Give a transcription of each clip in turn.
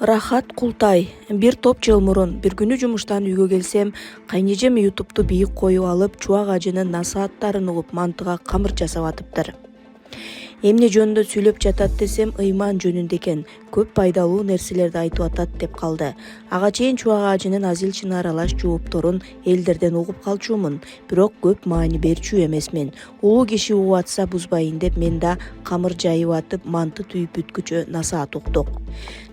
Рахат Култай. Бир топ жыл мурун бир күнү жумуштан үйгө келсем, кайнежем ютубту бийик коюп алып, чубак ажынын насааттарын угуп мантыга камыр жасап атыптыр. Эмне жөнүндө сүйлөп жатат десем, ыйман жөнүндө экен. Көп пайдалуу нерселерди айтып атат деп калды. Ага чейин чубак ажынын азил-чын аралаш жоопторун элдерден угуп калчумун, бирок көп маани берчү эмесмин. Улуу киши угуп атса бузбайын деп мен да камыр жайып атып, манты түйүп бүткүчө насаат уктук.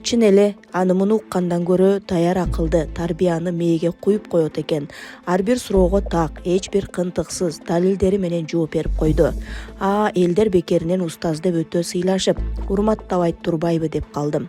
Чын эле аны муну уккандан көрө даяр акылды, тарбияны мээге куюп коет экен. Ар бир суроого так, эч бир кынтыксыз далилдери менен жооп берип койду. Элдер бекеринен устаз деп өтө сыйлашып, урматтабайт турбайбы деп калдым.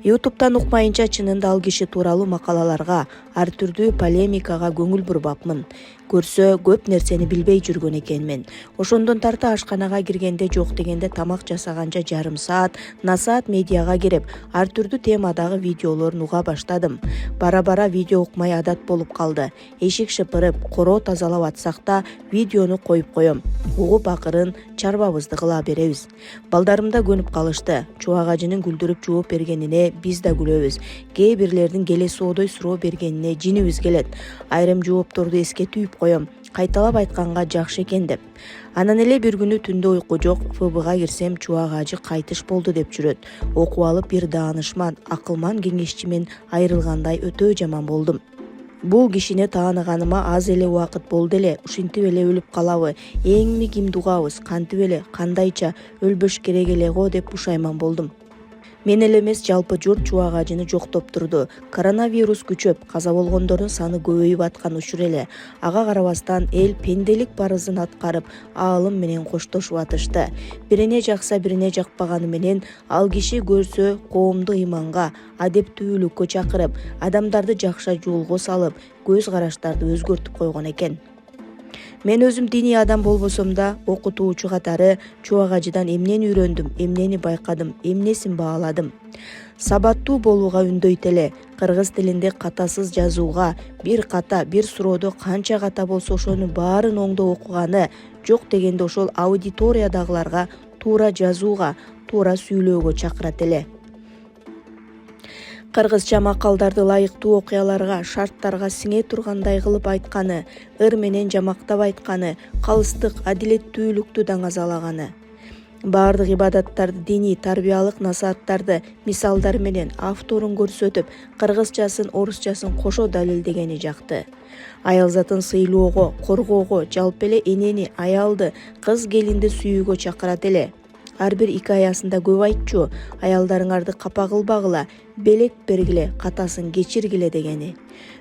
Ютубтан укмайынча чынында ал киши тууралуу макалаларга, ар түрдүү полемикага көңүл бурбапмын. Көрсө көп нерсени билбей жүргөн экенмин. Ошондон тарта ашканага киргенде жок дегенде тамак жасаганча жарым саат насаат медиага кирип, ар түрдүү темадагы видеолорун уга баштадым. Бара-бара видео укмай адат болуп калды. Эшик шыпырып, короо тазалап атсак да видеону коюп коем. Угуп акырын чарбабызды кыла беребиз. Балдарым да көнүп калышты. Чубак ажынын күлдүрүп жооп бергенине биз да күлөбүз. Кээ бирлердин келесоодой суроо бергенине жинибиз келет. Айрым жоопторду эскетип коем, кайталап айтканга жакшы экен деп. Анан эле бир күнү түндө уйку жок, ФБга кирсем чубак ажы кайтыш болду деп жүрөт. Окуп алып бир даанышман, акылман кеңешчимен айрылгандай өтө жаман болдум. Бул кишине тааныганыма аз эле убакыт болду эле, ушинтип эле өлүп калабы, эңми кимди угабыз, кантип эле, кандайча өлбөш керек эле го деп пушайман болдум. Мен эле эмес, жалпы журт чубак ажыны жоктоп турду. Коронавирус күчөп, каза болгондордун саны көбөйүп аткан учур эле. Ага карабастан эл пенделик парызын аткарып, аалым менен коштошуп атышты. Бирине жакса, бирине жакпаганы менен ал киши көрсө коомду ыйманга, адептүүлүккө чакырып, адамдарды жакшы жолго салып, көз караштарды өзгөртүп койгон экен. Мен өзүм диний адам болбосом да, окутуучу катары чубак ажыдан эмнени үйрөндүм, эмнени байкадым, эмнесин бааладым. Сабаттуу болууга үндөйт эле. Кыргыз тилинде катасыз жазууга, бир ката, бир суроодо канча ката болсо ошонун баарын оңдоп окуганы, жок дегенде ошол аудиториядагыларга туура жазууга, туура сүйлөөгө чакырат эле. Кыргызча макалдарды лайыктуу окуяларга, шарттарга сиңе тургандай кылып айтканы, ыр менен жамактап айтканы, калыстык, адилеттүүлүктү даңазалаганы. Баардык ибадаттарды, диний, тарбиялык насааттарды мисалдар менен авторун көрсөтүп, кыргызчасын, орусчасын кошо далилдегени жакты. Аял затын сыйлоого, коргоого, жалпы эле энени, аялды, кыз келинди сүйүүгө чакырат эле. Ар бир икаясында көп айтчу, аялдарыңарды капа кылбагыла, белек бергиле, катасын кечиргиле дегени.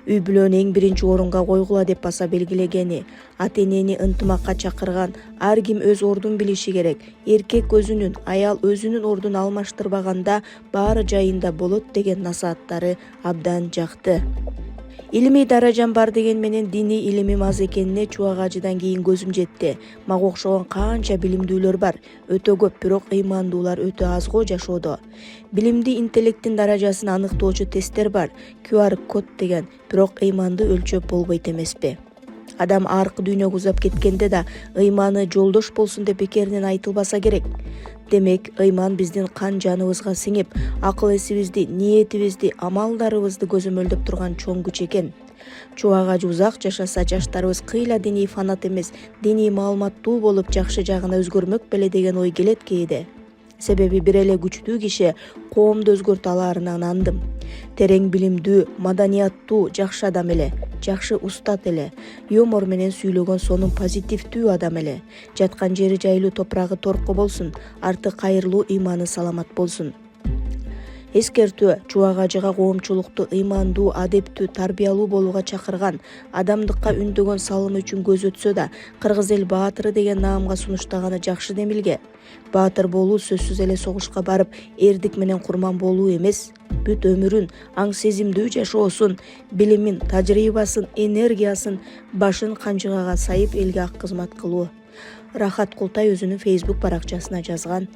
Үй бүлөнү эң биринчи орунга койгула деп баса белгилегени. Ата-энени ынтымакка чакырган, ар ким өз ордун билиши керек. Эркек өзүнүн, аял өзүнүн ордун алмаштырбаганда баары жайында болот деген насааттары абдан жакты. Илимий даражам бар деген менен диний илимим аз экенине чубак ажыдан кийин көзүм жетти. Мага окшогон канча билимдүүлөр бар, өтө көп, бирок ыймандуулар өтө аз го жашоодо. Билимди, интеллекттин даражасын аныктоочу тесттер бар, QR код деген, бирок ыйманды өлчөп болбойт эмеспи? Адам аркы дүйнөгө узап кеткенде да ыйманы жолдош болсун деп бекеринен айтылбаса керек. Демек, ыйман биздин кан жаныбызга сиңип, акыл эсибизди, ниетибизди, амалдарыбызды көзөмөлдөп турган чоң күч экен. Чубак ажы узак жашаса, жаштарыбыз кыйла диний фанат эмес, диний маалыматтуу болуп, жакшы жагына өзгөрмөк беле деген ой келет кээде. Себеби бир эле күчтүү киши коомду өзгөртө аларына нандым. Терең билимдүү, маданияттуу, жакшы адам эле, жакшы устат эле, юмор менен сүйлөгөн сонун позитивдүү адам эле. Жаткан жери жайлуу, топурагы торко болсун, арты кайырлуу, ыйманы саламат болсун. Эскертүү: чубак ажыга коомчулукту ыймандуу, адептүү, тарбиялуу болууга чакырган, адамдыкка үндөгөн салымы үчүн көз өтсө да, кыргыз эл баатыры деген наамга сунуштаганы жакшы демилге. Баатыр болуу сөзсүз эле согушка барып, эрдик менен курман болуу эмес, бүт өмүрүн аң сезимдүү жашоосун, билимин, тажрыйбасын, энергиясын башын канжыгага сайып элге ак кызмат кылуу. Рахат Култай өзүнүн Facebook баракчасына жазган.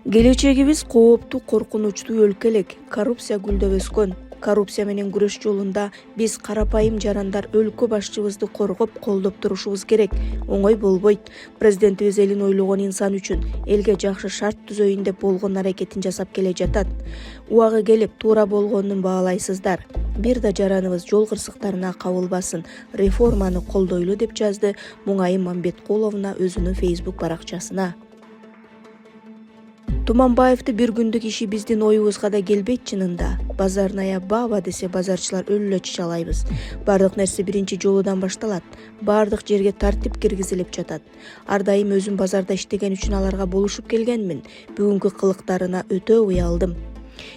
Келечегибиз кооптуу, коркунучтуу өлкө элек. Коррупция гүлдөп өскөн. коррупция менен күрөш жолунда биз карапайым жарандар өлкө башчыбызды коргоп колдоп турушубуз керек. Оңой болбойт. Президентибиз элин ойлогон инсан үчүн элге жакшы шарт түзөйүн деп болгон аракетин жасап келе жатат. Убагы келип туура болгонун баалайсыздар. Бир да жараныбыз жол кырсыктарына кабылбасын, реформаны колдойлу деп жазды Муңайым Мамбеткуловна өзүнүн Facebook баракчасына. Туманбаевди бир күндүк иши биздин оюбузга да келбейт чынында. Базарная баба десе базарчылар өлүлө чычалайбыз. Бардык нерсе биринчи жолудан башталат. Бардык жерге тартип киргизилип жатат. Ар дайым өзүм базарда иштеген үчүн аларга болушуп келгенмин. Бүгүнкү кылыктарына өтө уялдым.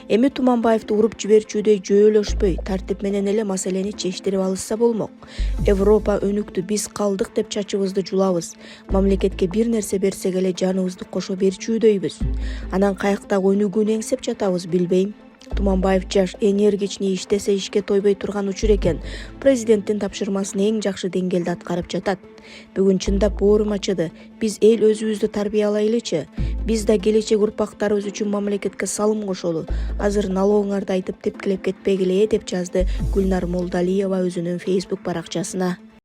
Эми Туманбаевди уруп жиберчүүдөй жөөлөшпөй, тартип менен эле маселени чечтирип алышса болмок. Европа өнүктү, биз калдык деп чачыбызды жулабыз. Мамлекетке бир нерсе берсек эле жаныбызды кошо берчүүдөйбүз. Анан каяктагы өнүгүүнү эңсеп жатабыз билбейм. Туманбаев жаш, энергичный, иштесе ишке тойбой турган учур экен. Президенттин тапшырмасын эң жакшы деңгээлде аткарып жатат. Бүгүн чындап боорум ачыды. Биз эл өзүбүздү тарбиялайлычы. Биз да келечек урпактарыбыз үчүн мамлекетке салым кошолу. Азыр налогуңарды айтып тепкилеп кетпегиле деп жазды Гүлнар Молдалиева өзүнүн Facebook баракчасына.